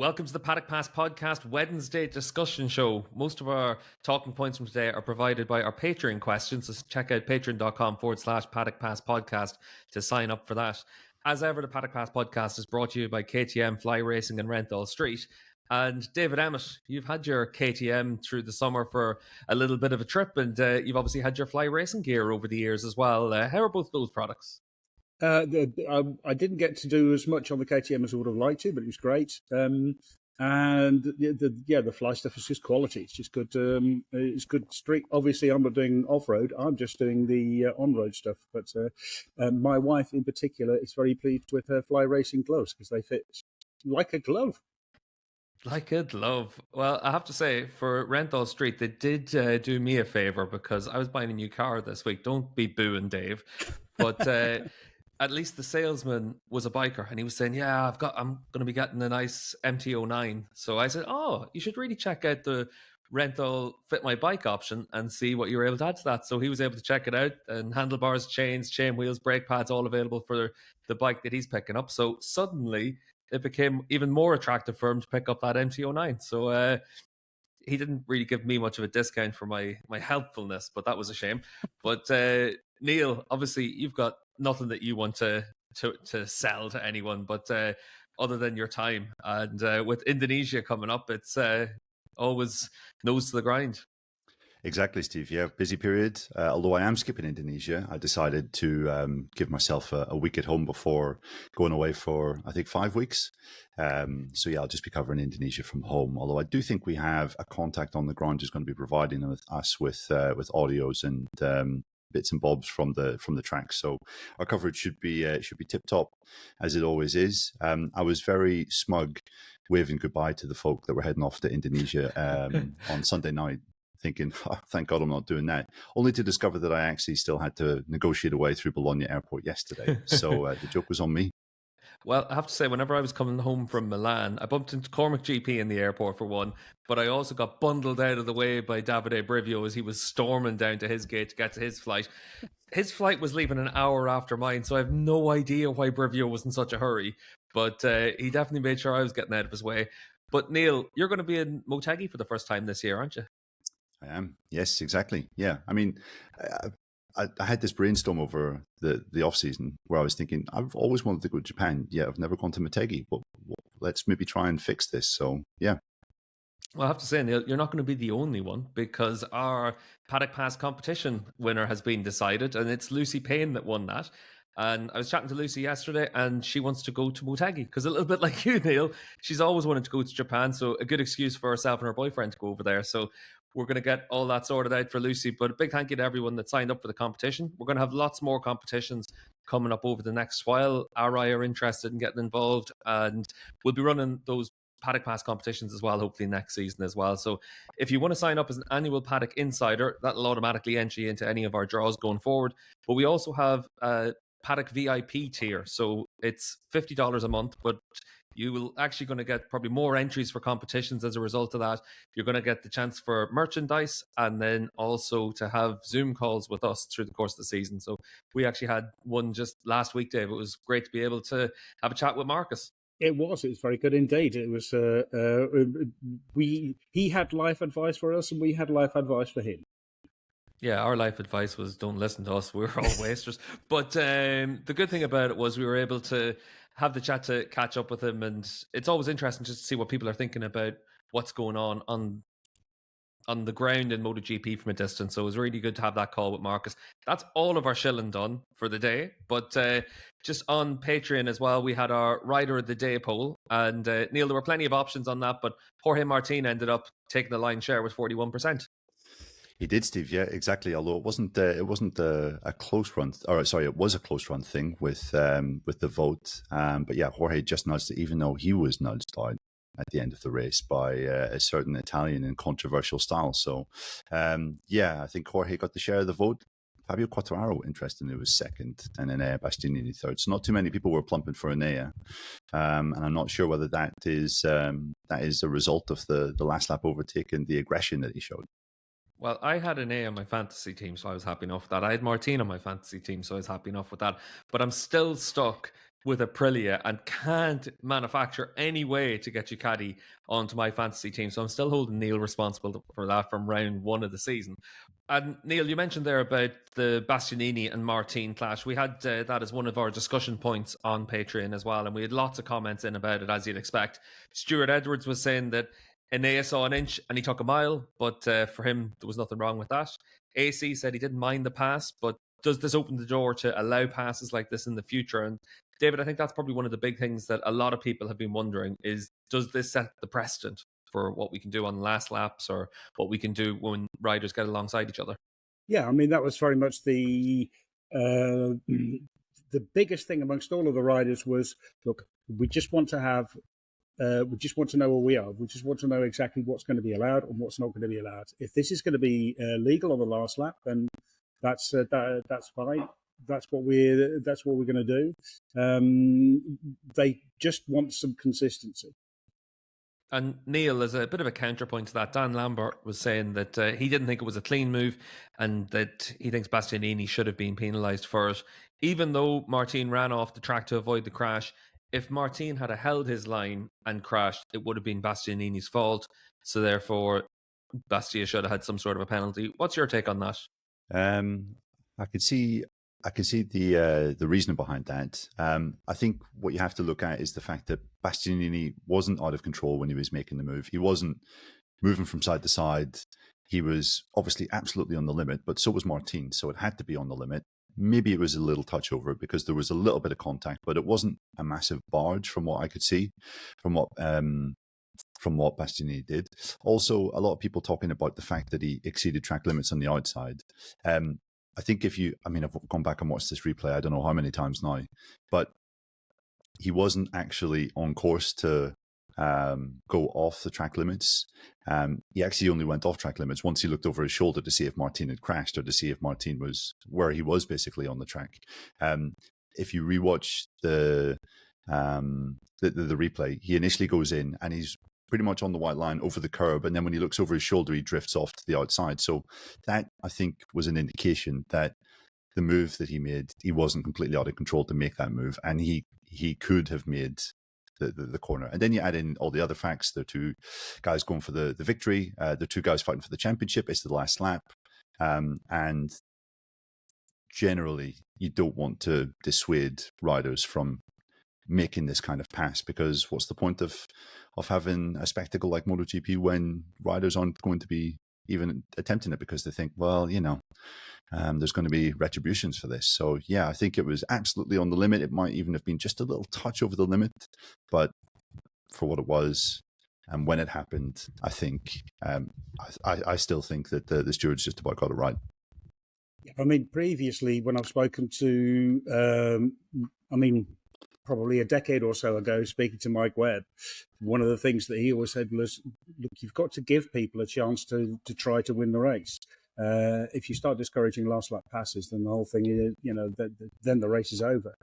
Welcome to the Paddock Pass Podcast Wednesday discussion show. Most of our talking points from today are provided by our Patreon questions. So check out patreon.com/Paddock Pass Podcast to sign up for that. As ever, the Paddock Pass Podcast is brought to you by KTM, Fly Racing and Renthal Street. And David Emmett, you've had your KTM through the summer for a little bit of a trip, and you've obviously had your Fly Racing gear over the years as well. How are both those products? I didn't get to do as much on the KTM as I would have liked to, but it was great. And the Fly stuff is just quality. It's just good. It's good street. Obviously, I'm not doing off-road. I'm just doing the on-road stuff. But my wife, in particular, is very pleased with her Fly Racing gloves because they fit like a glove. Like a glove. Well, I have to say, for Renthal Street, they did do me a favour because I was buying a new car this week. Don't be booing, Dave. But at least the salesman was a biker, and he was saying, "Yeah, I'm going to be getting a nice MT-09." So I said, "Oh, you should really check out the Renthal Fit My Bike option and see what you were able to add to that." So he was able to check it out, and handlebars, chains, chain wheels, brake pads, all available for the bike that he's picking up. So suddenly it became even more attractive for him to pick up that MT-09. So he didn't really give me much of a discount for my helpfulness, but that was a shame. But Neil, obviously you've got nothing that you want to sell to anyone, but other than your time. And with Indonesia coming up, it's always nose to the grind. Exactly, Steve. Yeah, busy period. Although I am skipping Indonesia, I decided to give myself a week at home before going away for, I think, 5 weeks. So yeah, I'll just be covering Indonesia from home. Although I do think we have a contact on the ground who's going to be providing us with audios and bits and bobs from the track. So our coverage should be tip top, as it always is. I was very smug, waving goodbye to the folk that were heading off to Indonesia on Sunday night, thinking, oh, thank God I'm not doing that, only to discover that I actually still had to negotiate a way through Bologna Airport yesterday. So the joke was on me. Well, I have to say, whenever I was coming home from Milan, I bumped into Cormac GP in the airport for one, but I also got bundled out of the way by Davide Brivio as he was storming down to his gate to get to his flight. His flight was leaving an hour after mine, so I have no idea why Brivio was in such a hurry, but he definitely made sure I was getting out of his way. But Neil, you're going to be in Motegi for the first time this year, aren't you? I am. Yes, exactly. Yeah. I mean, I had this brainstorm over the off season where I was thinking, I've always wanted to go to Japan. Yeah, I've never gone to Motegi. Well, let's maybe try and fix this. So, yeah. Well, I have to say, Neil, you're not going to be the only one because our Paddock Pass competition winner has been decided, and it's Lucy Payne that won that. And I was chatting to Lucy yesterday, and she wants to go to Motegi because a little bit like you, Neil, she's always wanted to go to Japan. So a good excuse for herself and her boyfriend to go over there. So we're going to get all that sorted out for Lucy. But a big thank you to everyone that signed up for the competition. We're going to have lots more competitions coming up over the next while. RI are interested in getting involved, and we'll be running those Paddock Pass competitions as well, hopefully next season as well. So if you want to sign up as an annual Paddock Insider, that'll automatically enter you into any of our draws going forward. But we also have a Paddock VIP tier. So it's $50 a month, but you will actually going to get probably more entries for competitions as a result of that. You're going to get the chance for merchandise and then also to have Zoom calls with us through the course of the season. So we actually had one just last week, Dave. It was great to be able to have a chat with Marcus. It was very good indeed. It was he had life advice for us and we had life advice for him. Yeah, our life advice was don't listen to us. We're all wasters. But the good thing about it was we were able to have the chat to catch up with him. And it's always interesting just to see what people are thinking about what's going on the ground in MotoGP from a distance. So it was really good to have that call with Marcus. That's all of our shilling done for the day. But just on Patreon as well, we had our Rider of the Day poll. And Neil, there were plenty of options on that, but Jorge Martin ended up taking the lion's share with 41%. He did, Steve. Yeah, exactly. Although it wasn't a close run, or sorry, it was a close run thing with the vote. But yeah, Jorge just nudged it, even though he was nudged out at the end of the race by a certain Italian in controversial style. So yeah, I think Jorge got the share of the vote. Fabio Quartararo, interestingly, was second, and Enea Bastianini third. So not too many people were plumping for Enea, and I'm not sure whether that is a result of the last lap overtake and the aggression that he showed. Well, I had an A on my fantasy team, so I was happy enough with that. I had Martin on my fantasy team, so I was happy enough with that. But I'm still stuck with Aprilia and can't manufacture any way to get Ducati onto my fantasy team. So I'm still holding Neil responsible for that from round 1 of the season. And Neil, you mentioned there about the Bastianini and Martin clash. We had that as one of our discussion points on Patreon as well, and we had lots of comments in about it, as you'd expect. Stuart Edwards was saying that Enea saw an inch and he took a mile, but for him, there was nothing wrong with that. AC said he didn't mind the pass, but does this open the door to allow passes like this in the future? And David, I think that's probably one of the big things that a lot of people have been wondering is, does this set the precedent for what we can do on last laps or what we can do when riders get alongside each other? Yeah, I mean, that was very much the biggest thing amongst all of the riders was, look, we just want to have, we just want to know where we are. We just want to know exactly what's going to be allowed and what's not going to be allowed. If this is going to be legal on the last lap, then that's fine. That's what we're going to do. They just want some consistency. And Neil, as a bit of a counterpoint to that, Dan Lambert was saying that he didn't think it was a clean move and that he thinks Bastianini should have been penalised for it. Even though Martin ran off the track to avoid the crash, if Martin had held his line and crashed, it would have been Bastianini's fault. So therefore, Bastia should have had some sort of a penalty. What's your take on that? I could see the reason behind that. I think what you have to look at is the fact that Bastianini wasn't out of control when he was making the move. He wasn't moving from side to side. He was obviously absolutely on the limit, but so was Martin. So it had to be on the limit. Maybe it was a little touch over it because there was a little bit of contact, but it wasn't a massive barge from what I could see, from what Bastianini did. Also, a lot of people talking about the fact that he exceeded track limits on the outside. I think I've gone back and watched this replay, I don't know how many times now, but he wasn't actually on course to go off the track limits. He actually only went off track limits once he looked over his shoulder to see if Martin had crashed or to see if Martin was where he was basically on the track. If you rewatch the replay, he initially goes in and he's pretty much on the white line over the curb, and then when he looks over his shoulder, he drifts off to the outside. So that, I think, was an indication that the move that he made, he wasn't completely out of control to make that move, and he could have made the corner. And then you add in all the other facts. There are two guys going for the victory. There are two guys fighting for the championship. It's the last lap. And generally, you don't want to dissuade riders from making this kind of pass, because what's the point of having a spectacle like MotoGP when riders aren't going to be even attempting it because they think, well, there's going to be retributions for this. So yeah, I think it was absolutely on the limit. It might even have been just a little touch over the limit, but for what it was and when it happened, I think I still think that the stewards just about got it right. I mean, previously when I've spoken to, probably a decade or so ago, speaking to Mike Webb, one of the things that he always said was, look, you've got to give people a chance to try to win the race. If you start discouraging last lap passes, then the whole thing is, then the race is over.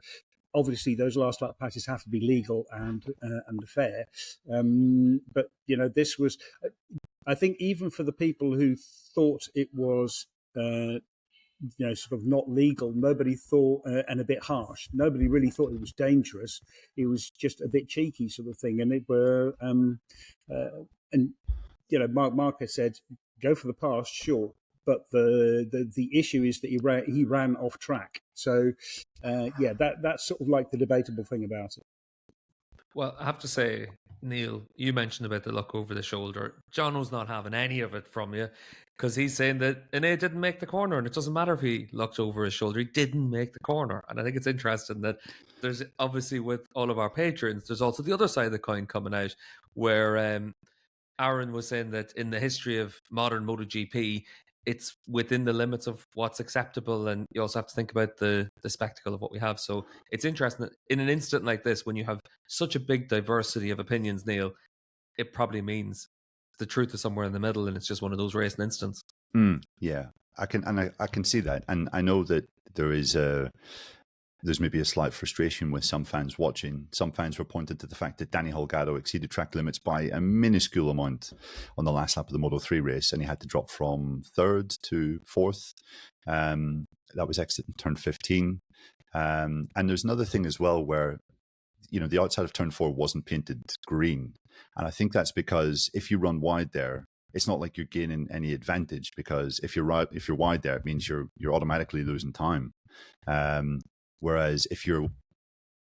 Obviously, those last lap passes have to be legal and fair. But, this was, I think even for the people who thought it was, sort of not legal, nobody thought, and a bit harsh, nobody really thought it was dangerous. It was just a bit cheeky sort of thing. And Mark had said, go for the pass, sure. But the issue is that he ran off track. So, that's sort of like the debatable thing about it. Well, I have to say, Neil, you mentioned about the look over the shoulder. Jono's not having any of it from you because he's saying that Enea didn't make the corner, and it doesn't matter if he looked over his shoulder. He didn't make the corner. And I think it's interesting that there's obviously, with all of our patrons, there's also the other side of the coin coming out where Aaron was saying that in the history of modern MotoGP, it's within the limits of what's acceptable, and you also have to think about the spectacle of what we have. So it's interesting that in an instant like this, when you have such a big diversity of opinions, Neil, it probably means the truth is somewhere in the middle, and it's just one of those racing instants. Yeah, I can see that, and I know that there's maybe a slight frustration with some fans watching. Some fans were pointed to the fact that Danny Holgado exceeded track limits by a minuscule amount on the last lap of the Moto3 race, and he had to drop from 3rd to 4th. That was exit in turn 15. And there's another thing as well where, the outside of turn 4 wasn't painted green. And I think that's because if you run wide there, it's not like you're gaining any advantage, because if you're wide there, it means you're automatically losing time. Whereas if you're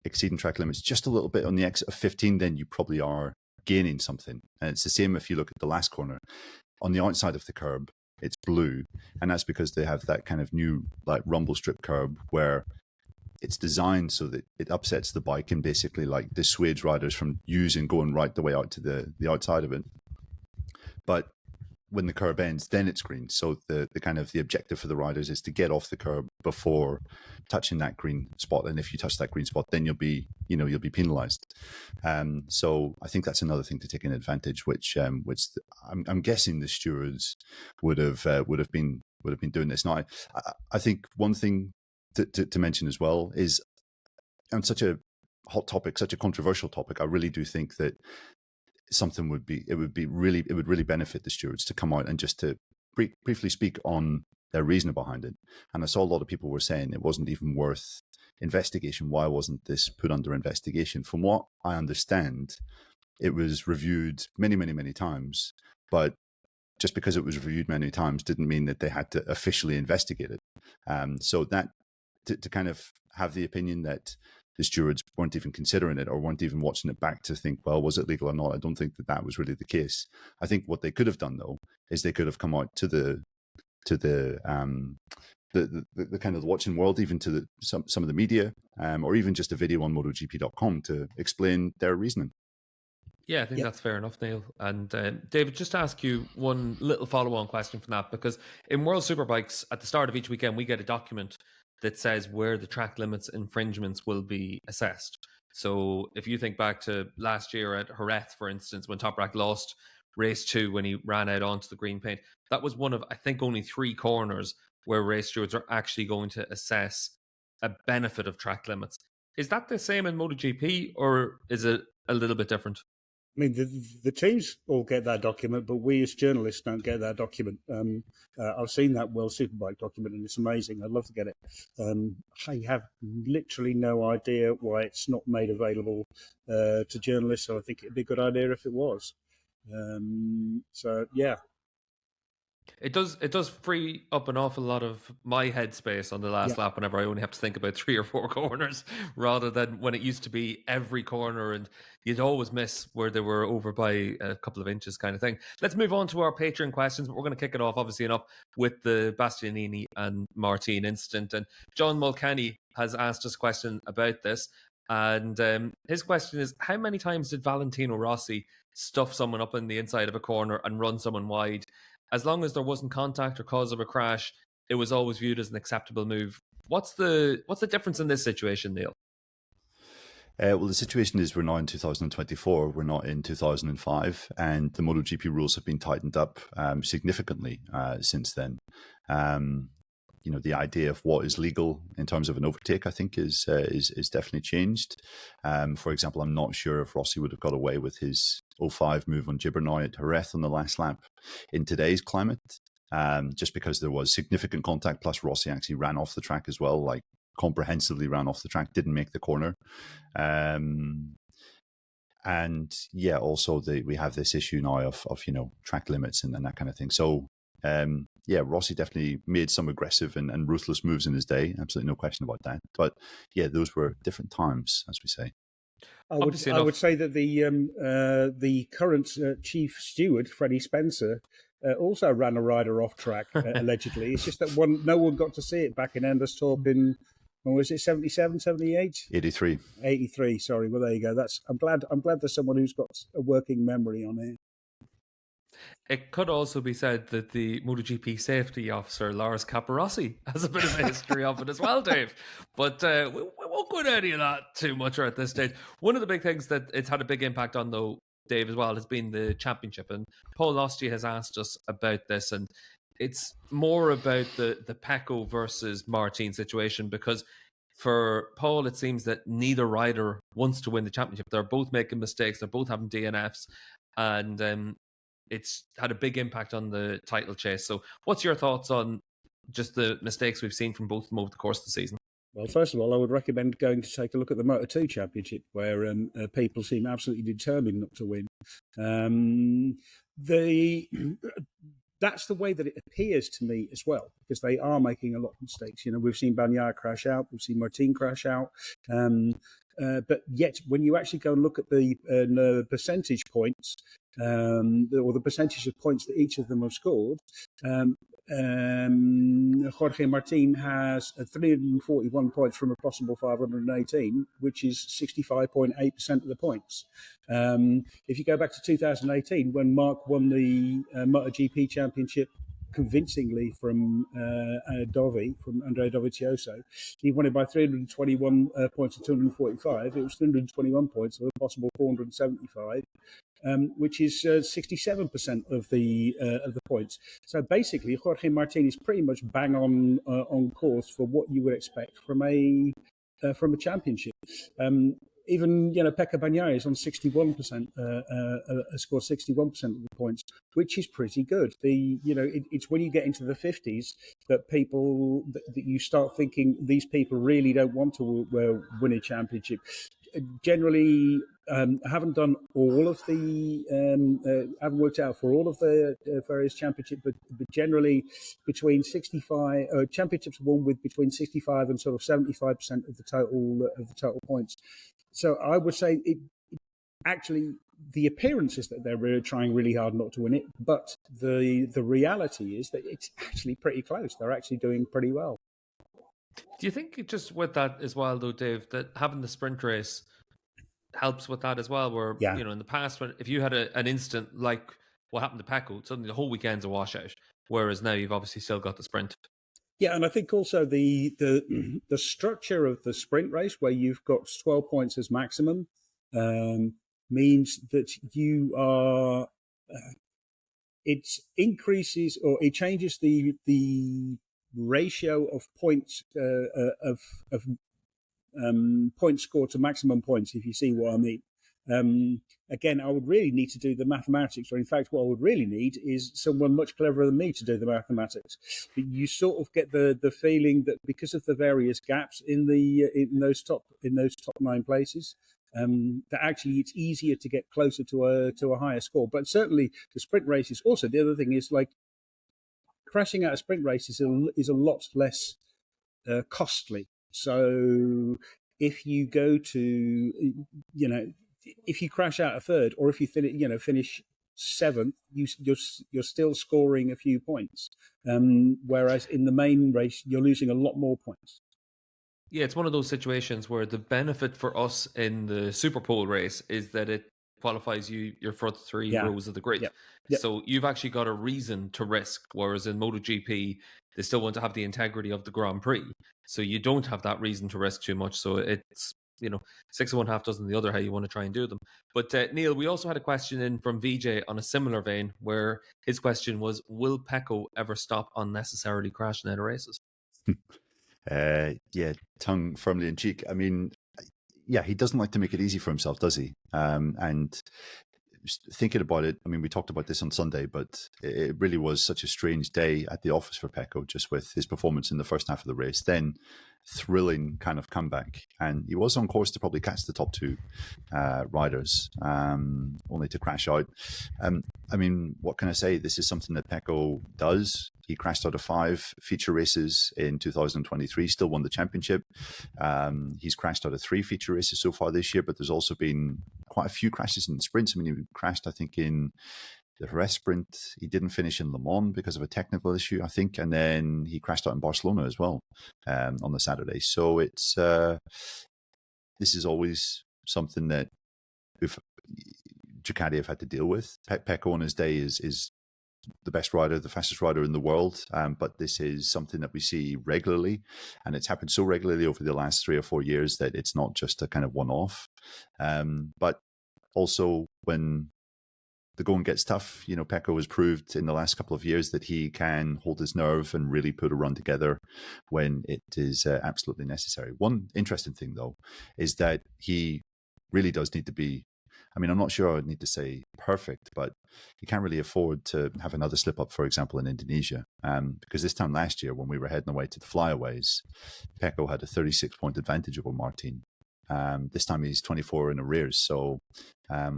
exceeding track limits just a little bit on the exit of 15, then you probably are gaining something. And it's the same if you look at the last corner. On the outside of the curb, it's blue, and that's because they have that kind of new like rumble strip curb where it's designed so that it upsets the bike and basically like dissuades riders from using going right the way out to the outside of it. But when the curb ends, then it's green. So the kind of the objective for the riders is to get off the curb before touching that green spot. And if you touch that green spot, then you'll be penalized. So I think that's another thing to take an advantage, which I'm guessing the stewards would have been doing this. Now, I think one thing to mention as well is, on such a hot topic, such a controversial topic, I really do think that it would really benefit the stewards to come out and just to briefly speak on their reasoning behind it. And I saw a lot of people were saying it wasn't even worth investigation. Why wasn't this put under investigation? From what I understand, it was reviewed many, many, many times, but just because it was reviewed many times didn't mean that they had to officially investigate it. So that to kind of have the opinion that the stewards weren't even considering it or weren't even watching it back to think, well, was it legal or not? I don't think that was really the case. I think what they could have done, though, is they could have come out to the kind of the watching world, even to some of the media, or even just a video on MotoGP.com to explain their reasoning. Yeah, I think that's fair enough, Neil. And David, just to ask you one little follow-on question from that, because in World Superbikes, at the start of each weekend, we get a document that says where the track limits infringements will be assessed. So if you think back to last year at Jerez, for instance, when Toprak lost race 2 when he ran out onto the green paint, that was one of, I think, only 3 corners where race stewards are actually going to assess a benefit of track limits. Is that the same in MotoGP, or is it a little bit different? I mean, the teams all get that document, but we as journalists don't get that document. I've seen that World Superbike document, and it's amazing. I'd love to get it. I have literally no idea why it's not made available to journalists, so I think it'd be a good idea if it was. So, yeah. It does free up an awful lot of my headspace on the last lap whenever I only have to think about 3 or 4 corners, rather than when it used to be every corner and you'd always miss where they were over by a couple of inches kind of thing. Let's move on to our Patreon questions, but we're going to kick it off, obviously enough, with the Bastianini and Martin incident. And John Mulcahy has asked us a question about this. And his question is, how many times did Valentino Rossi stuff someone up in the inside of a corner and run someone wide? As long as there wasn't contact or cause of a crash, it was always viewed as an acceptable move. What's the difference in this situation, Neil? Well, the situation is we're now in 2024. We're not in 2005, and the MotoGP rules have been tightened up significantly since then. The idea of what is legal in terms of an overtake, I think, is definitely changed. For example, I'm not sure if Rossi would have got away with his 05 move on Gibernau at Jerez on the last lap in today's climate, just because there was significant contact. Plus, Rossi actually ran off the track as well, like comprehensively ran off the track, didn't make the corner. And yeah, also we have this issue now of track limits and that kind of thing. So Rossi definitely made some aggressive and ruthless moves in his day. Absolutely no question about that. But yeah, those were different times, as we say. I would say that the current chief steward, Freddie Spencer, also ran a rider off track, allegedly. It's just that no one got to see it back in Anderstorp in, when was it, 77, 78? 83. 83, sorry. Well, there you go. I'm glad there's someone who's got a working memory on here. It could also be said that the MotoGP safety officer, Lars Capirossi, has a bit of a history of it as well, Dave. But we won't go into any of that too much at this stage. One of the big things that it's had a big impact on, though, Dave, as well, has been the championship. And Paul Losty has asked us about this, and it's more about the Pecco versus Martin situation, because for Paul, it seems that neither rider wants to win the championship. They're both making mistakes. They're both having DNFs. And it's had a big impact on the title chase. So what's your thoughts on just the mistakes we've seen from both of them over the course of the season? Well, first of all, I would recommend going to take a look at the Moto2 Championship, where people seem absolutely determined not to win. The That's the way that it appears to me as well, because they are making a lot of mistakes. We've seen Bagnaia crash out, we've seen Martin crash out, but yet when you actually go and look at the percentage points, or the percentage of points that each of them have scored, Jorge Martin has 341 points from a possible 518, which is 65.8% of the points. If you go back to 2018, when Mark won the MotoGP championship convincingly from Andrea Dovizioso, he won it by 321 points to 245. It was 321 points of a possible 475. Which is 67% of the points. So basically, Jorge Martin is pretty much bang on course for what you would expect from a championship. Even Pecco Bagnaia is on 61%, scored 61% of the points, which is pretty good. It's when you get into the 50s that that you start thinking these people really don't want to win a championship. Generally, I haven't done all of haven't worked out for all of the various championships, but generally between 65 championships won with between 65 and sort of 75% of the total points. So I would say actually the appearance is that they're really trying really hard not to win it, but the reality is that it's actually pretty close. They're actually doing pretty well. Do you think just with that as well, though, Dave, that having the sprint race helps with that as well? Where in the past, if you had an incident like what happened to Pecco, suddenly the whole weekend's a washout. Whereas now you've obviously still got the sprint. Yeah, and I think also the structure of the sprint race, where you've got 12 points as maximum, means that you are. It increases or it changes the ratio of points of points scored to maximum points, if you see what I mean. Again, I would really need to do the mathematics, or in fact, what I would really need is someone much cleverer than me to do the mathematics. But you sort of get the feeling that because of the various gaps in those top 9 places, that actually it's easier to get closer to a higher score. But certainly the sprint races. Also, the other thing is like crashing out a sprint race is a lot less costly. So if you go to, if you crash out a third, or if you finish 7th, you're still scoring a few points. Whereas in the main race, you're losing a lot more points. Yeah, it's one of those situations where the benefit for us in the Super Pole race is that it qualifies your first 3 rows of the grid. Yep. So you've actually got a reason to risk, whereas in MotoGP, they still want to have the integrity of the Grand Prix. So you don't have that reason to risk too much. So it's, 6 of one, half dozen the other, how you want to try and do them. But Neil, we also had a question in from VJ on a similar vein, where his question was, will Pecco ever stop unnecessarily crashing out of races? Tongue firmly in cheek. I mean, he doesn't like to make it easy for himself, does he? And thinking about it, I mean, we talked about this on Sunday, but it really was such a strange day at the office for Pecco, just with his performance in the first half of the race. Then thrilling kind of comeback, and he was on course to probably catch the top 2 riders, only to crash out. I mean, what can I say? This is something that Pecco does. He crashed out of 5 feature races in 2023, still won the championship. He's crashed out of 3 feature races so far this year, but there's also been quite a few crashes in sprints. I mean, he crashed, I think, in the Jerez sprint. He didn't finish in Le Mans because of a technical issue, I think, and then he crashed out in Barcelona as well on the Saturday. So it's this is always something that Ducati have had to deal with. Pecco on his day is the best rider, the fastest rider in the world, but this is something that we see regularly, and it's happened so regularly over the last 3 or 4 years that it's not just a kind of one-off. But also when the going gets tough, Pecco has proved in the last couple of years that he can hold his nerve and really put a run together when it is absolutely necessary. One interesting thing, though, is that he really does need to be I mean, I'm not sure I would need to say perfect, but you can't really afford to have another slip up, for example, in Indonesia. Because this time last year, when we were heading away to the flyaways, Pecco had a 36-point advantage over Martin. This time he's 24 in arrears. So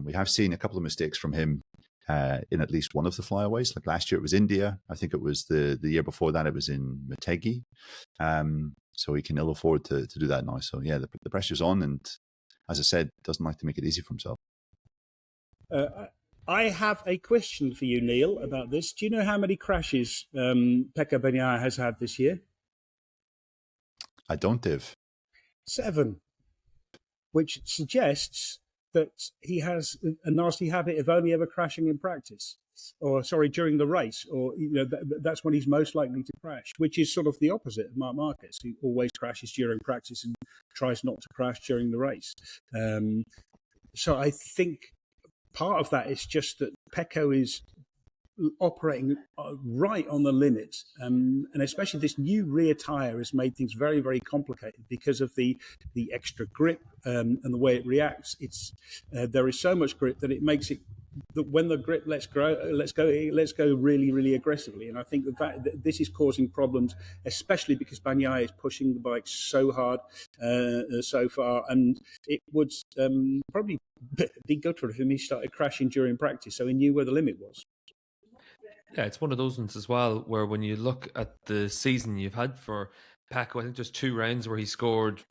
we have seen a couple of mistakes from him in at least one of the flyaways. Like last year it was India. I think it was the year before that it was in Motegi. So he can ill afford to do that now. So yeah, the pressure's on, and as I said, doesn't like to make it easy for himself. I have a question for you, Neil, about this. Do you know how many crashes Pecco Bagnaia has had this year? I don't, Div. 7, which suggests that he has a nasty habit of only ever crashing in practice, or sorry, during the race, or that's when he's most likely to crash, which is sort of the opposite of Marc Marquez, who always crashes during practice and tries not to crash during the race. So I think part of that is just that Pecco is operating right on the limit, and especially this new rear tyre has made things very, very complicated because of the extra grip and the way it reacts. There is so much grip that it makes it that when the grip lets go really, really aggressively. And I think that this is causing problems, especially because Bagnaia is pushing the bike so hard so far, and it would probably be good for him if he started crashing during practice, so he knew where the limit was. Yeah, it's one of those ones as well where when you look at the season you've had for Pecco, I think there's 2 rounds where he scored,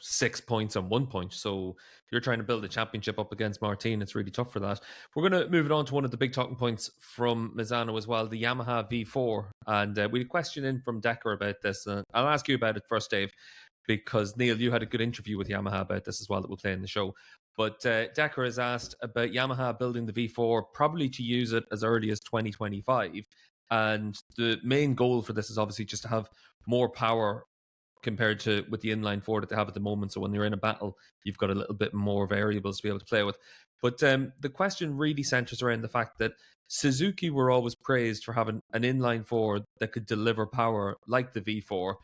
6 points and 1 point. So you're trying to build a championship up against Martin. It's really tough for that. We're going to move it on to one of the big talking points from Misano as well, the Yamaha V4. And we had a question in from Decker about this. I'll ask you about it first, Dave, because Neil, you had a good interview with Yamaha about this as well that we'll play in the show. But Decker has asked about Yamaha building the V4, probably to use it as early as 2025. And the main goal for this is obviously just to have more power compared to with the inline four that they have at the moment. So when you're in a battle, you've got a little bit more variables to be able to play with. But the question really centers around the fact that Suzuki were always praised for having an inline four that could deliver power like the V4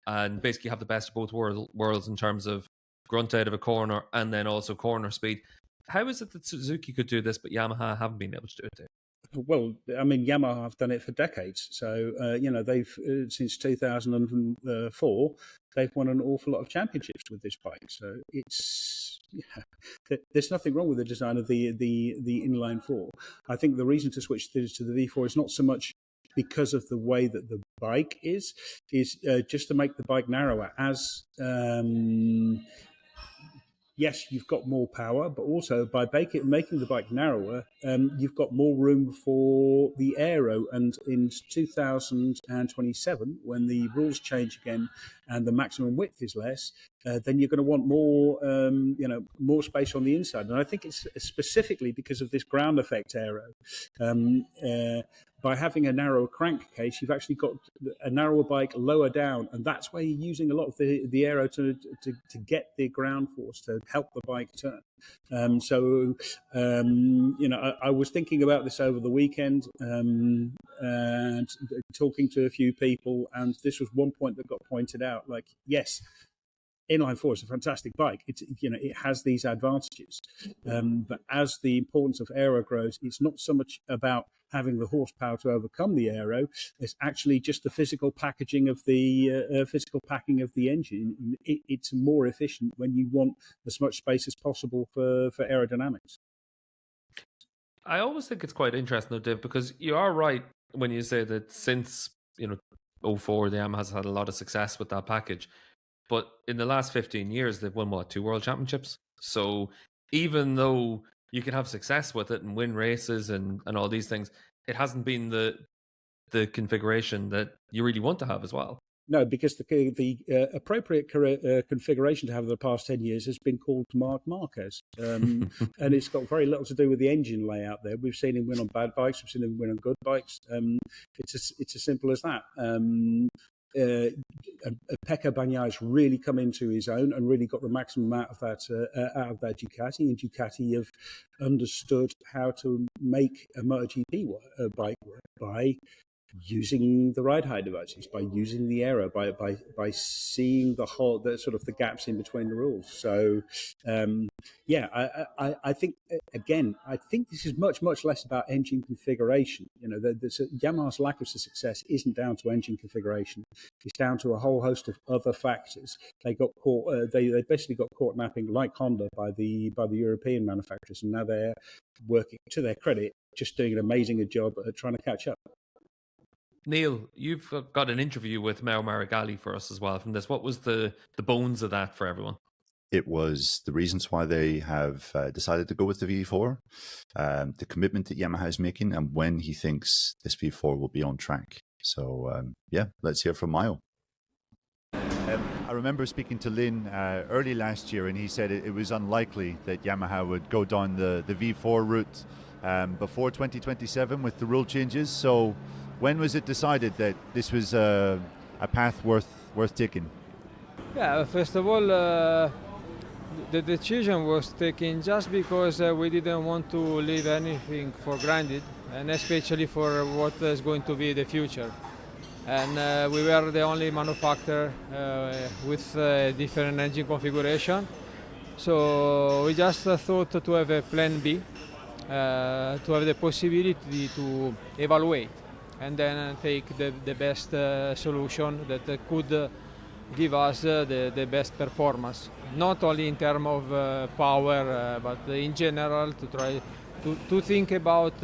and basically have the best of both worlds in terms of grunt out of a corner and then also corner speed. How is it that Suzuki could do this, but Yamaha haven't been able to do it? Well, I mean, Yamaha have done it for decades. So, they've, since 2004, they've won an awful lot of championships with this bike. So there's nothing wrong with the design of the inline four. I think the reason to switch to the V4 is not so much because of the way that the bike is just to make the bike narrower. Yes, you've got more power, but also by making the bike narrower, you've got more room for the aero. And in 2027, when the rules change again and the maximum width is less, then you're going to want more space on the inside. And I think it's specifically because of this ground effect aero. By having a narrower crankcase, you've actually got a narrower bike lower down, and that's where you're using a lot of the aero to get the ground force to help the bike turn. I was thinking about this over the weekend and talking to a few people, and this was one point that got pointed out. Like, yes, inline four is a fantastic bike. It has these advantages, but as the importance of aero grows, it's not so much about having the horsepower to overcome the aero. It's actually just the physical packaging of the engine. It's more efficient when you want as much space as possible for aerodynamics. I always think it's quite interesting, though, Dave, because you are right when you say that since 04, the Yamaha has had a lot of success with that package. But in the last 15 years, they've won, 2 world championships? So even though you can have success with it and win races and all these things, it hasn't been the configuration that you really want to have as well. No, because the appropriate configuration to have in the past 10 years has been called Marc Marquez. And it's got very little to do with the engine layout there. We've seen him win on bad bikes. We've seen him win on good bikes. It's as simple as that. Pecco Bagnaia has really come into his own and really got the maximum out of that Ducati, and Ducati have understood how to make a MotoGP bike work by using the ride height devices, by using the error, by seeing the sort of the gaps in between the rules. So I think again, I think this is much less about engine configuration. Yamaha's lack of success isn't down to engine configuration; it's down to a whole host of other factors. They got caught. They basically got caught napping, like Honda, by the European manufacturers, and now they're working, to their credit, just doing an amazing job at trying to catch up. Neil, you've got an interview with Massimo Meregalli for us as well from this. What was the bones of that for everyone? It was the reasons why they have decided to go with the V4, the commitment that Yamaha is making, and when he thinks this V4 will be on track. So, let's hear from Mayo. I remember speaking to Lynn early last year, and he said it was unlikely that Yamaha would go down the V4 route before 2027 with the rule changes. So when was it decided that this was a path worth taking? Yeah, first of all, the decision was taken just because we didn't want to leave anything for granted, and especially for what is going to be the future. And we were the only manufacturer with different engine configuration. So we just thought to have a plan B, to have the possibility to evaluate and then take the best solution that could give us the best performance, not only in terms of power, but in general, to try to think about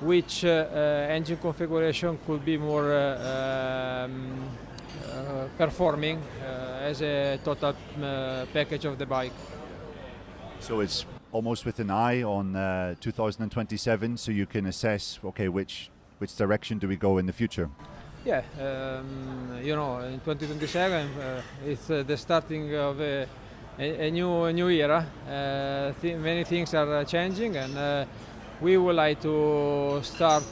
which engine configuration could be more performing as a total package of the bike. So it's almost with an eye on 2027, so you can assess, okay, which direction do we go in the future? Yeah, in 2027 it's the starting of a new era. Many things are changing, and we would like to start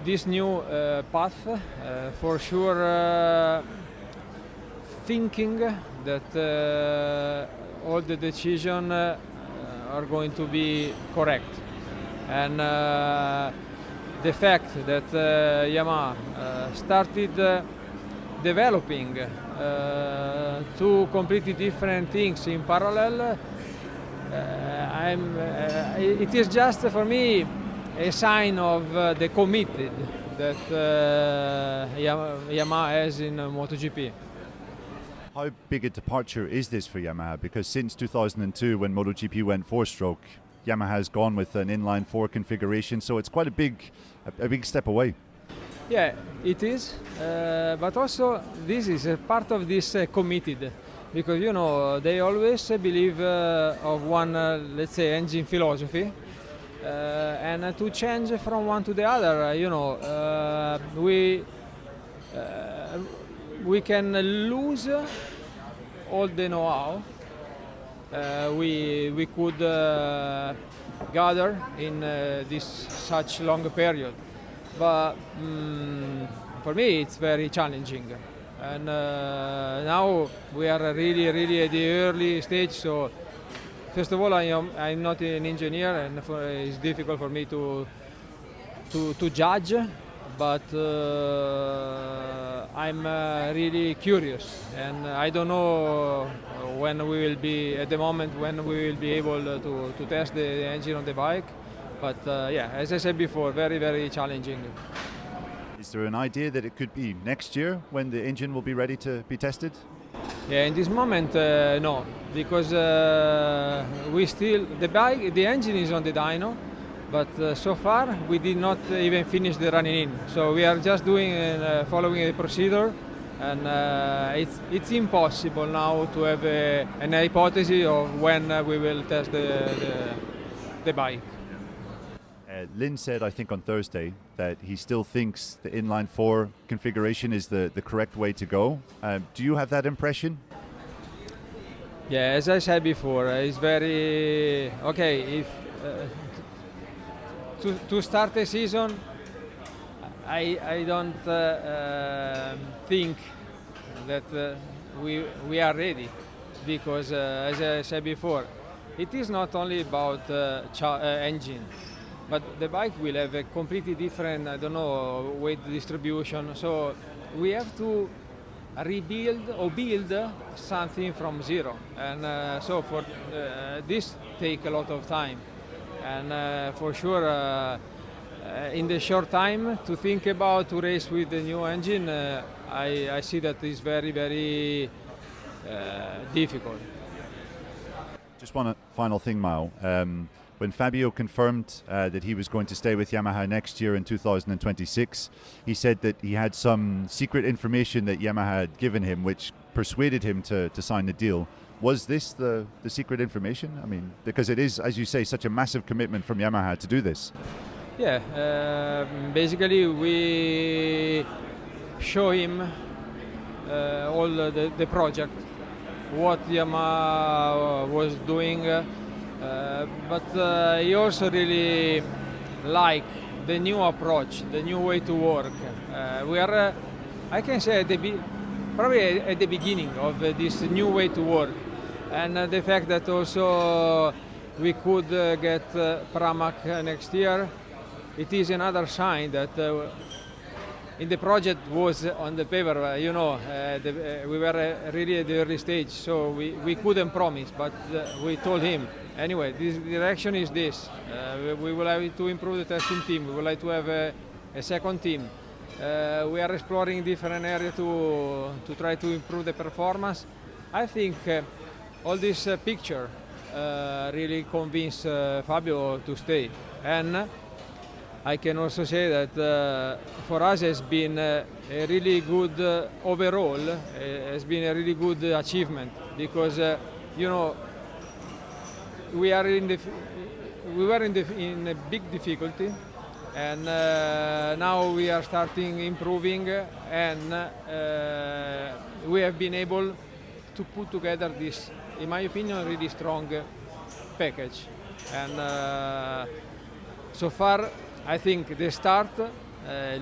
this new path for sure, thinking that all the decisions are going to be correct, and the fact that Yamaha started developing two completely different things in parallel, it is just for me a sign of the committed that Yamaha has in MotoGP. How big a departure is this for Yamaha? Because since 2002, when MotoGP went four-stroke, Yamaha has gone with an inline four configuration, so it's quite a big step away. Yeah, it is, but also this is a part of this committed, because they always believe of one, let's say, engine philosophy, and to change from one to the other, we can lose all the know-how we could gather in this such long period. But for me it's very challenging, and now we are really at the early stage. So first of all, I'm not an engineer, and it's difficult for me to judge, but I'm really curious, and I don't know when we will be at the moment when we will be able to test the engine on the bike. But as I said before, very challenging. Is there an idea that it could be next year when the engine will be ready to be tested? Yeah, in this moment, no, because the engine is on the dyno, but so far we did not even finish the running in. So we are just following the procedure, and it's impossible now to have an hypothesis of when we will test the bike. Lynn said, I think on Thursday, that he still thinks the inline four configuration is the correct way to go. Do you have that impression? Yeah, as I said before, it's very okay. If to start the season, I don't think that we are ready, because as I said before, it is not only about engine. but the bike will have a completely different, I don't know, weight distribution. So we have to rebuild or build something from zero, and so for this take a lot of time, and for sure in the short time to think about to race with the new engine, I see that is very, very difficult. Just one final thing, Mao. When Fabio confirmed that he was going to stay with Yamaha next year in 2026, he said that he had some secret information that Yamaha had given him which persuaded him to sign the deal. Was this the secret information? I mean, because it is, as you say, such a massive commitment from Yamaha to do this. Yeah, basically we show him all the project, what Yamaha was doing, but he also really like the new approach, the new way to work. We are, I can say, probably at the beginning of this new way to work, and the fact that also we could get Pramac next year, it is another sign that in the project was on the paper, we were really at the early stage, so we couldn't promise, but we told him, anyway, this direction is this. We will have to improve the testing team, we would like to have a second team. We are exploring different areas to try to improve the performance. I think all this picture really convinced Fabio to stay. And I can also say that for us has been a really good overall, has been a really good achievement, because we are we were in a big difficulty, and now we are starting improving, and we have been able to put together this, in my opinion, really strong package. And so far, I think the start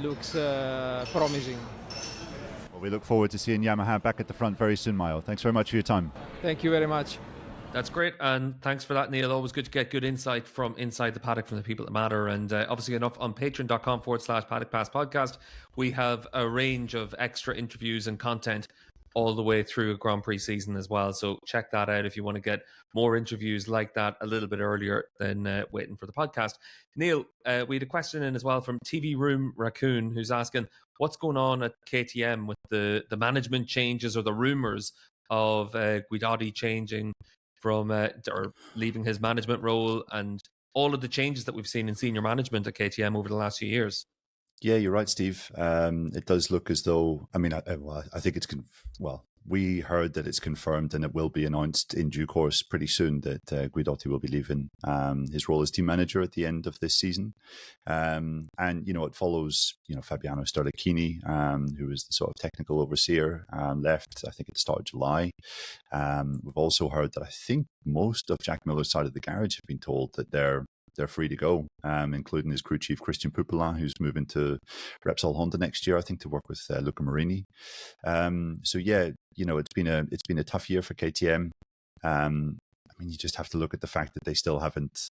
looks promising. Well, we look forward to seeing Yamaha back at the front very soon, Mayo. Thanks very much for your time. Thank you very much. That's great, and thanks for that, Neil. Always good to get good insight from inside the paddock from the people that matter. And obviously enough, on patreon.com/Paddock Pass podcast, we have a range of extra interviews and content all the way through Grand Prix season as well. So check that out if you want to get more interviews like that a little bit earlier than waiting for the podcast. Neil, we had a question in as well from TV Room Raccoon, who's asking what's going on at KTM with the management changes or the rumours of Guidotti changing from or leaving his management role, and all of the changes that we've seen in senior management at KTM over the last few years. Yeah, you're right, Steve. It does look as though, I mean, I think it's, we heard that it's confirmed and it will be announced in due course pretty soon that Guidotti will be leaving his role as team manager at the end of this season. And, it follows, Fabiano Sterlicchini, who was the sort of technical overseer, left, I think, at the start of July. We've also heard that I think most of Jack Miller's side of the garage have been told that they're free to go, including his crew chief, Christian Pupula, who's moving to Repsol Honda next year, I think, to work with Luca Marini. So yeah, it's been a tough year for KTM. I mean, you just have to look at the fact that they still haven't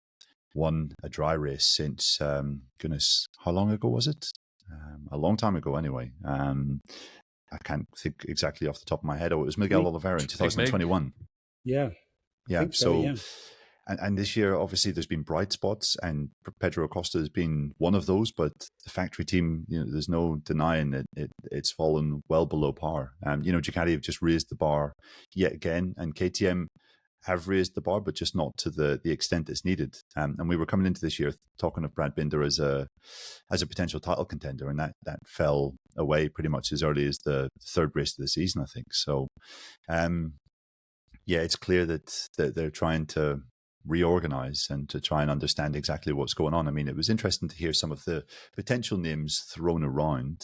won a dry race since, goodness, how long ago was it? A long time ago, anyway. I can't think exactly off the top of my head. Oh, it was Miguel Oliveira in 2021. Yeah. So. And this year, obviously, there's been bright spots, and Pedro Acosta has been one of those. But the factory team, there's no denying that it's fallen well below par. Ducati have just raised the bar yet again, and KTM have raised the bar, but just not to the extent that's needed. And we were coming into this year talking of Brad Binder as a potential title contender, and that fell away pretty much as early as the third race of the season, I think. So, it's clear that they're trying to reorganize and to try and understand exactly what's going on. I mean, it was interesting to hear some of the potential names thrown around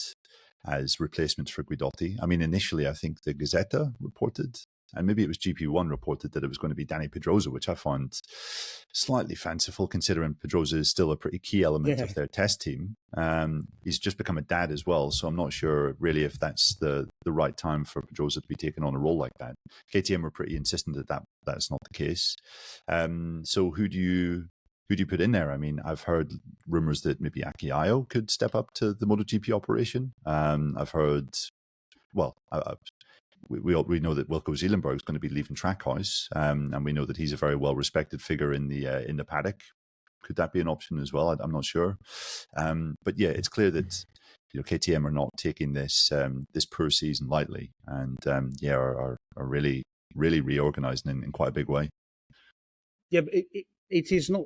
as replacements for Guidotti. I mean, initially, I think the Gazzetta reported, and maybe it was GP1 reported, that it was going to be Danny Pedrosa, which I found slightly fanciful, considering Pedrosa is still a pretty key element of their test team. He's just become a dad as well, so I'm not sure really if that's the right time for Pedrosa to be taking on a role like that. KTM were pretty insistent that that's not the case. So who do you who do you put in there? I mean, I've heard rumors that maybe Akiayo could step up to the MotoGP operation. I've heard, well, we know that Wilco Zeelenberg is going to be leaving Trackhouse, and we know that he's a very well respected figure in the paddock. Could that be an option as well? I'm not sure. But yeah, it's clear that KTM are not taking this poor season lightly, and are really reorganizing in quite a big way. Yeah, but it is not.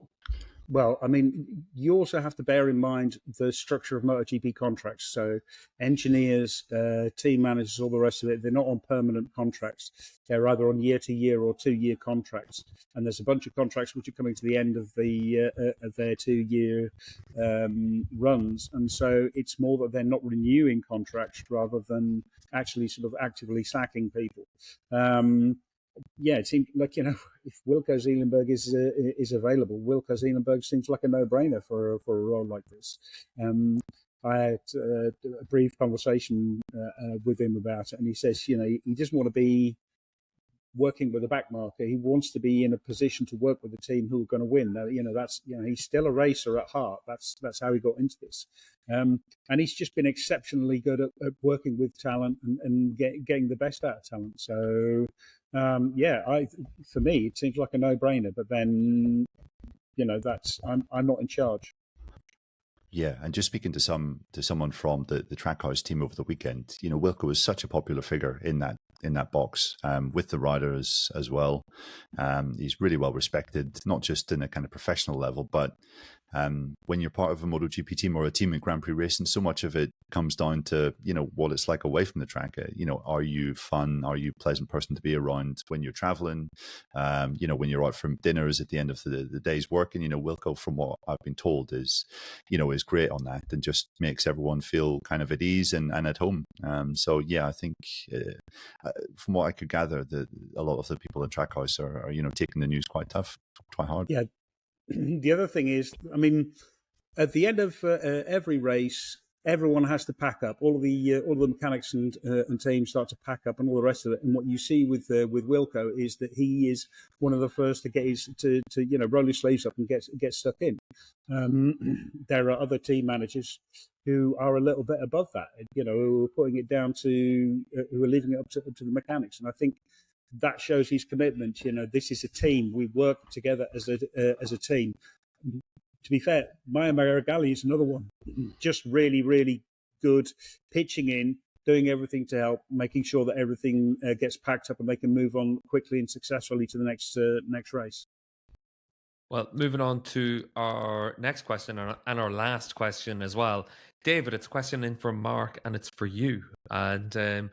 Well, I mean, you also have to bear in mind the structure of MotoGP contracts. So engineers, team managers, all the rest of it, they're not on permanent contracts. They're either on year-to-year or 2-year contracts. And there's a bunch of contracts which are coming to the end of their 2-year runs. And so it's more that they're not renewing contracts rather than actually sort of actively sacking people. Yeah, it seems like, if Wilco Zeelenberg is available, Wilco Zeelenberg seems like a no-brainer for a role like this. I had a brief conversation with him about it, and he says, he doesn't want to be working with a backmarker. He wants to be in a position to work with a team who are going to win. That's he's still a racer at heart. That's how he got into this, and he's just been exceptionally good at working with talent and getting the best out of talent. So. For me, it seems like a no-brainer. But then, I'm not in charge. Yeah, and just speaking to someone from the Trackhouse team over the weekend, Wilco was such a popular figure in that box with the riders as well. He's really well respected, not just in a kind of professional level, but when you're part of a MotoGP team or a team in Grand Prix racing, so much of it comes down to, what it's like away from the track. Are you fun? Are you a pleasant person to be around when you're traveling? When you're out from dinners at the end of the day's work. And, Wilco, from what I've been told, is great on that and just makes everyone feel kind of at ease and at home. I think from what I could gather, a lot of the people at Trackhouse are taking the news quite hard. Yeah. The other thing is, I mean, at the end of every race, everyone has to pack up. All the mechanics and teams start to pack up, and all the rest of it. And what you see with Wilco is that he is one of the first to get to roll his sleeves up and get stuck in. There are other team managers who are a little bit above that, who are putting it down to who are leaving it up to the mechanics. And I think that shows his commitment. This is a team. We work together as a team. To be fair, Massimo Meregalli is another one. Just really, really good, pitching in, doing everything to help, making sure that everything gets packed up and they can move on quickly and successfully to the next race. Well, moving on to our next question and our last question as well. David, it's a question in from Mark, and it's for you. And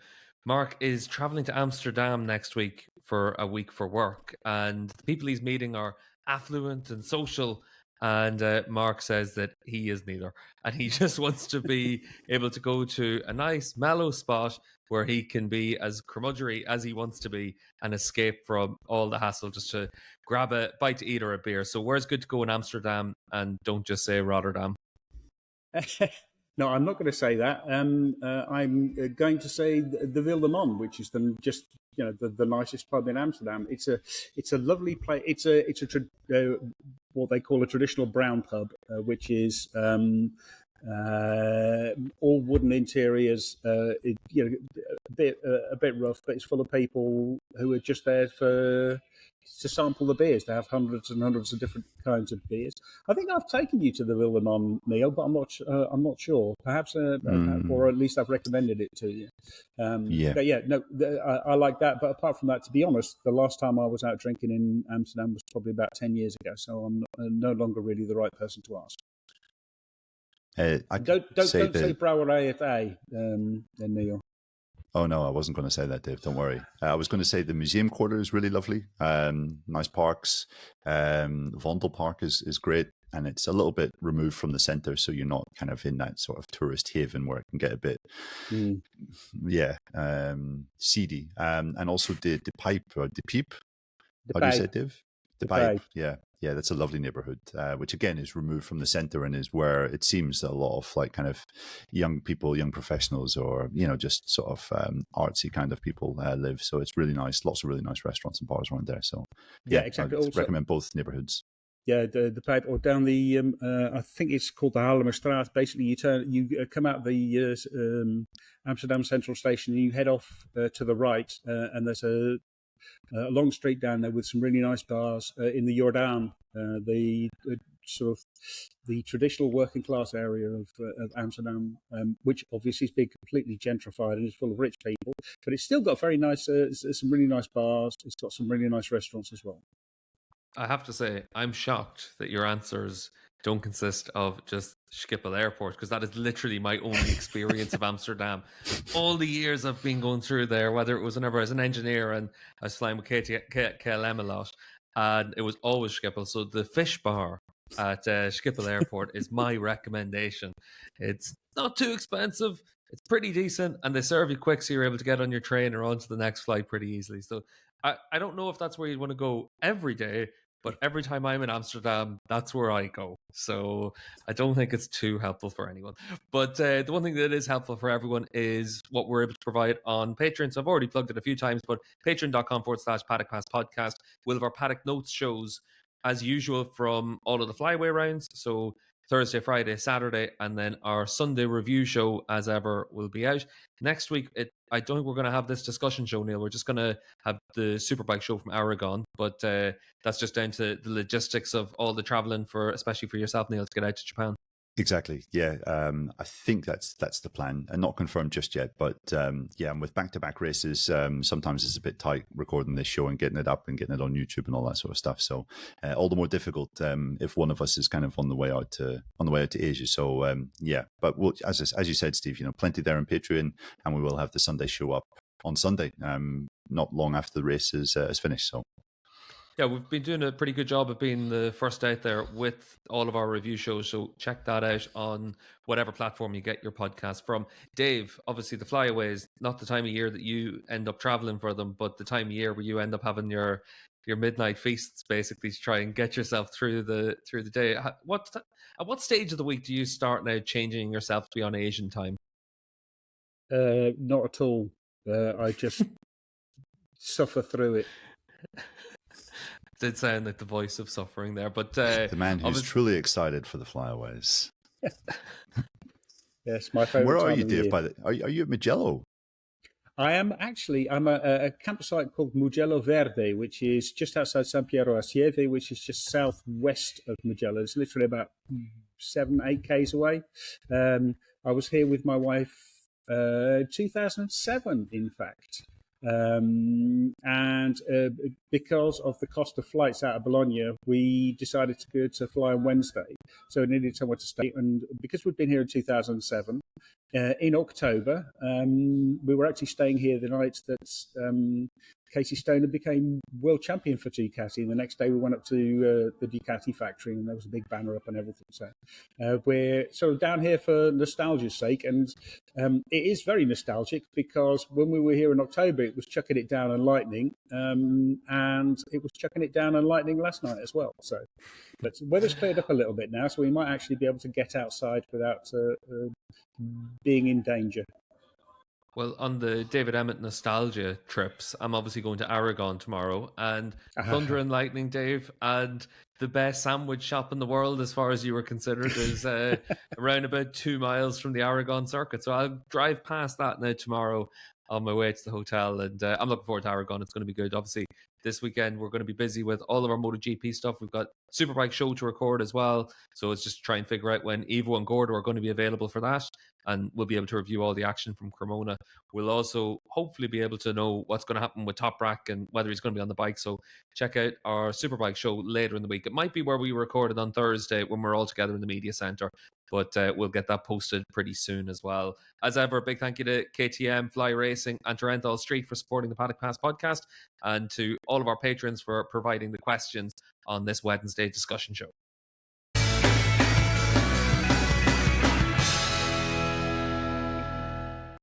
Mark is traveling to Amsterdam next week for a week for work, and the people he's meeting are affluent and social, and Mark says that he is neither, and he just wants to be able to go to a nice mellow spot where he can be as curmudgery as he wants to be and escape from all the hassle, just to grab a bite to eat or a beer. So where's good to go in Amsterdam, and don't just say Rotterdam? No, I'm not going to say that. I'm going to say the Wilderman, which is the nicest pub in Amsterdam. It's a lovely place. It's what they call a traditional brown pub, which is all wooden interiors. A bit rough, but it's full of people who are just there to sample the beers. They have hundreds and hundreds of different kinds of beers. I think I've taken you to the Wilderman, Neil, but I'm not sure. Perhaps, or at least I've recommended it to you. But yeah, no, I like that. But apart from that, to be honest, the last time I was out drinking in Amsterdam was probably about 10 years ago. So I'm no longer really the right person to ask. Don't say Brouwerij at A, Neil. Oh, no, I wasn't going to say that, Dave. Don't worry. I was going to say the museum quarter is really lovely. Nice parks. Vondel Park is great. And it's a little bit removed from the center. So you're not kind of in that sort of tourist haven where it can get a bit, seedy. And also the Pipe, or the Piep. How do you say it, Dave? The Pipe. Yeah, that's a lovely neighborhood, which again is removed from the center and is where it seems a lot of like kind of young people, young professionals, or just sort of artsy kind of people live. So it's really nice. Lots of really nice restaurants and bars around there. So yeah, exactly. I recommend both neighborhoods. the pipe, or down the I think it's called the Haarlemmerstraat. Basically, you come out the Amsterdam Central Station, and you head off to the right, and there's a long street down there with some really nice bars in the Jordaan, the sort of the traditional working class area of Amsterdam, which obviously is being completely gentrified and is full of rich people, but it's still got very nice, some really nice bars. It's got some really nice restaurants as well. I have to say, I'm shocked that your answers don't consist of just Schiphol Airport, because that is literally my only experience of Amsterdam. All the years I've been going through there, whether it was whenever I was an engineer and I was flying with KLM a lot, and it was always Schiphol. So the fish bar at Schiphol Airport is my recommendation. It's not too expensive. It's pretty decent, and they serve you quick, so you're able to get on your train or onto the next flight pretty easily. So I don't know if that's where you'd want to go every day, but every time I'm in Amsterdam, that's where I go. So I don't think it's too helpful for anyone. But the one thing that is helpful for everyone is what we're able to provide on Patreon. So I've already plugged it a few times, but patreon.com/Paddock Pass Podcast. We'll have our Paddock Notes shows as usual from all of the flyaway rounds. So Thursday, Friday, Saturday, and then our Sunday review show, as ever, will be out. Next week, I don't think we're going to have this discussion show, Neil. We're just going to have the Superbike show from Aragon, but that's just down to the logistics of all the traveling, especially for yourself, Neil, to get out to Japan. Exactly. Yeah. I think that's the plan, and not confirmed just yet. But yeah, and with back-to-back races, sometimes it's a bit tight recording this show and getting it up and getting it on YouTube and all that sort of stuff. So all the more difficult if one of us is kind of on the way out to Asia. So yeah, but we'll, as you said, Steve, plenty there on Patreon, and we will have the Sunday show up on Sunday, not long after the race is finished. So. Yeah, we've been doing a pretty good job of being the first out there with all of our review shows. So check that out on whatever platform you get your podcast from. Dave, obviously the flyaways, not the time of year that you end up traveling for them, but the time of year where you end up having your midnight feasts, basically, to try and get yourself through the day. At what stage of the week do you start now changing yourself to be on Asian time? Not at all. I just suffer through it. Did sound like the voice of suffering there, but the man who's truly excited for the flyaways. Yes, my favorite. Where are you, Dave? Are you at Mugello? I am actually. I'm at a campsite called Mugello Verde, which is just outside San Piero a Sieve, which is just southwest of Mugello. It's literally about 7-8 k's away. I was here with my wife 2007, in fact. And because of the cost of flights out of Bologna, we decided to fly on Wednesday. So we needed somewhere to stay. And because we'd been here in 2007, in October, we were actually staying here the night that Casey Stoner became world champion for Ducati. And the next day we went up to the Ducati factory, and there was a big banner up and everything. So we're sort of down here for nostalgia's sake. And it is very nostalgic because when we were here in October, it was chucking it down and lightning. And it was chucking it down and lightning last night as well. So, but the weather's cleared up a little bit now, so we might actually be able to get outside without being in danger. Well, on the David Emmett nostalgia trips, I'm obviously going to Aragon tomorrow, and Thunder and Lightning, Dave, and the best sandwich shop in the world, as far as you were considered, is around about 2 miles from the Aragon circuit. So I'll drive past that now tomorrow on my way to the hotel, and I'm looking forward to Aragon. It's going to be good. Obviously, this weekend we're going to be busy with all of our MotoGP stuff. We've got Superbike show to record as well, so it's just try and figure out when Evo and Gordo are going to be available for that, and we'll be able to review all the action from Cremona. We'll also hopefully be able to know what's going to happen with Toprak and whether he's going to be on the bike. So check out our Superbike show later in the week. It might be where we recorded on Thursday when we're all together in the media centre, but we'll get that posted pretty soon as well. As ever, big thank you to KTM, Fly Racing, and to Renthal Street for supporting the Paddock Pass podcast, and to all of our patrons for providing the questions on this Wednesday discussion show.